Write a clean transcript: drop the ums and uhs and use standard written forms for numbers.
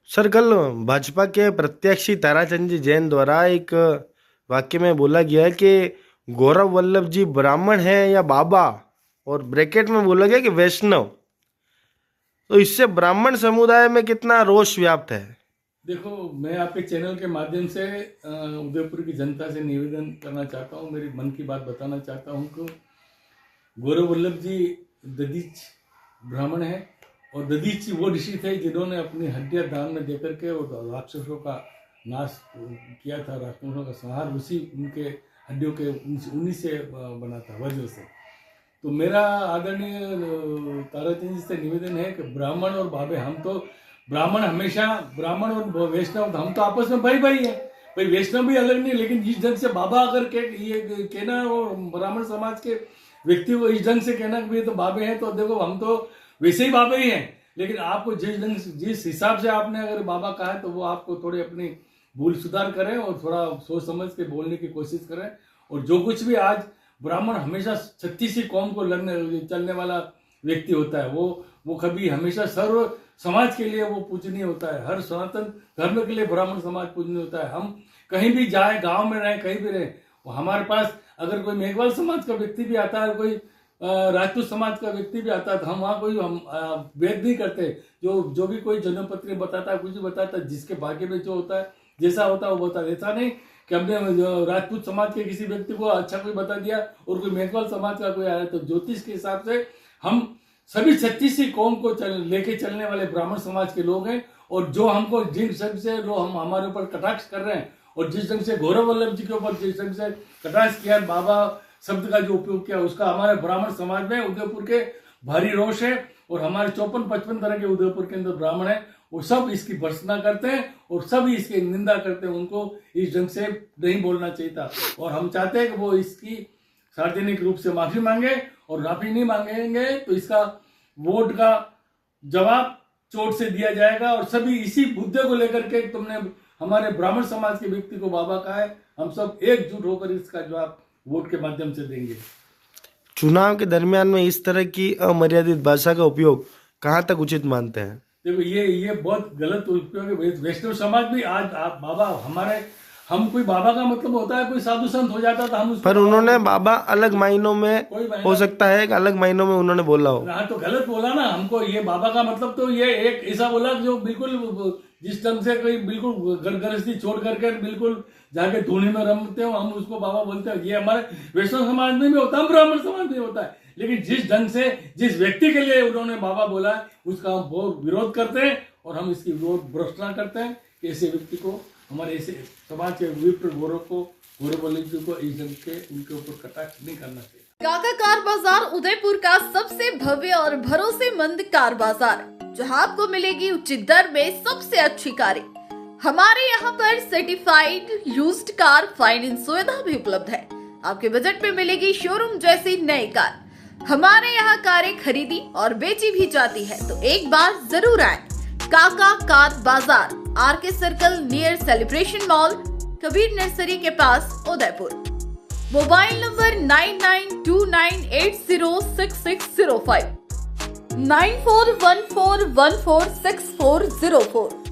Sir, कल भाजपा के प्रत्याशी ताराचंद जी जैन द्वारा एक वाक्य में बोला गया है कि गौरव वल्लभ जी ब्राह्मण है या बाबा, और ब्रैकेट में बोला गया कि वैष्णव। तो इससे ब्राह्मण समुदाय में कितना रोष व्याप्त है। देखो, मैं आपके चैनल के माध्यम से उदयपुर की जनता से निवेदन करना चाहता हूँ, मेरी मन की बात बताना चाहता हूँ कि गौरव वल्लभ जी ददीच ब्राह्मण है और ददीच वो ऋषि थे जिन्होंने अपनी हड्डियां दान में देकर के और राक्षसों का नाश किया था, राक्षसों का संहार उसी उनके हड्डियों के उन्हीं से बना था, वजह से। तो मेरा आदरणीय ताराचंद जी से निवेदन है कि ब्राह्मण और बाबे, हम तो ब्राह्मण हमेशा, ब्राह्मण और वैष्णव हम तो आपस में भाई भाई है भाई, वैष्णव भी अलग नहीं। लेकिन जिस ढंग से बाबा अगर ये कहना और ब्राह्मण समाज के व्यक्ति को इस ढंग से कहना कि तो बाबे हैं, तो देखो हम तो वैसे ही बाबे ही हैं। लेकिन आपको जिस हिसाब से आपने अगर बाबा कहा है, तो वो आपको थोड़ी अपनी भूल सुधार करें और थोड़ा सोच समझ के बोलने की कोशिश करें। और जो कुछ भी आज ब्राह्मण हमेशा 36 कौम को चलने वाला व्यक्ति होता है, वो कभी हमेशा सर्व समाज के लिए वो पूजनीय होता है। हर सनातन धर्म के लिए ब्राह्मण समाज पूजनीय होता है। हम कहीं भी जाए, गांव में रहे, कहीं भी रहे, हमारे पास अगर कोई मेघवाल समाज का व्यक्ति भी आता है, कोई राजपूत समाज का व्यक्ति भी आता है, तो हम वहाँ कोई भेद नहीं करते। जो भी कोई जन्मपत्री बताता है, कुछ भी बताता है, जिसके भाग्य में जो होता है, जैसा होता है वो बताता है। ऐसा नहीं कि हमने राजपूत समाज के किसी व्यक्ति को अच्छा कोई बता दिया और कोई मेघवाल समाज का कोई आया। तो ज्योतिष के हिसाब से हम सभी 36 कौम को लेके चलने वाले ब्राह्मण समाज के लोग हैं। और जो हमको जिन ढंग से जो हम हमारे ऊपर कटाक्ष कर रहे हैं, और जिस ढंग से गौरव वल्लभ जी के ऊपर जिस ढंग से कटाक्ष किया, बाबा शब्द का जो उपयोग किया, उसका हमारे ब्राह्मण समाज में उदयपुर के भारी रोष है। और हमारे 54-55 तरह के उदयपुर के अंदर ब्राह्मण है, वो सब इसकी भर्त्सना करते हैं और सब इसकी निंदा करते हैं। उनको इस ढंग से नहीं बोलना चाहिए था। और हम चाहते हैं कि वो इसकी सार्वजनिक रूप से माफी मांगे, और माफी नहीं मांगेंगे तो इसका वोट का जवाब चोट से दिया जाएगा। और सभी इसी मुद्दे को लेकर के तुमने हमारे ब्राह्मण समाज के व्यक्ति को बाबा कहा है, हम सब एकजुट होकर इसका जवाब वोट के माध्यम से देंगे। चुनाव के दरमियान में इस तरह की अमर्यादित भाषा का उपयोग कहाँ तक उचित मानते हैं? देखो, ये बहुत गलत उपयोग है। वैष्णव समाज भी आज आप बाबा हमारे, हम कोई बाबा का मतलब होता है कोई साधु संत हो जाता था, हम पर उन्होंने बाबा अलग मायनों में, हो सकता है कि अलग मायनों में उन्होंने बोला हो। हाँ, तो गलत बोला ना। हमको ये बाबा का मतलब तो ये एक ऐसा बोला जो बिल्कुल जिस ढंग से कोई बिल्कुल गृहस्थी छोड़ करके बिल्कुल जाके धूनी में रमते हो, हम उसको बाबा बोलते हैं। ये हमारे वैष्णव समाज में भी होता है, ब्राह्मण समाज में होता है। लेकिन जिस ढंग से जिस व्यक्ति के लिए उन्होंने बाबा बोला है, उसका हम बहुत विरोध करते हैं और हम इसकी विरोध भ्रष्टना करते हैं कि ऐसे व्यक्ति को, हमारे ऐसे समाज के विप्र गौरव वल्लभ जी को इस ढंग के उनके ऊपर कटाक्ष नहीं करना चाहिए। काका कार बाजार उदयपुर का सबसे भव्य और भरोसेमंद कार बाजार, जहां आपको मिलेगी उचित दर में सबसे अच्छी कारें। हमारे यहाँ पर सर्टिफाइड यूज्ड कार फाइनेंस सुविधा भी उपलब्ध है। आपके बजट में मिलेगी शोरूम जैसी नई कार। हमारे यहाँ कारें खरीदी और बेची भी जाती है, तो एक बार जरूर आए। Kaka car Bazar, RK circle near celebration mall, Kabir nursery के पास, उदयपुर। Mobile number 9929806605, 9414146404।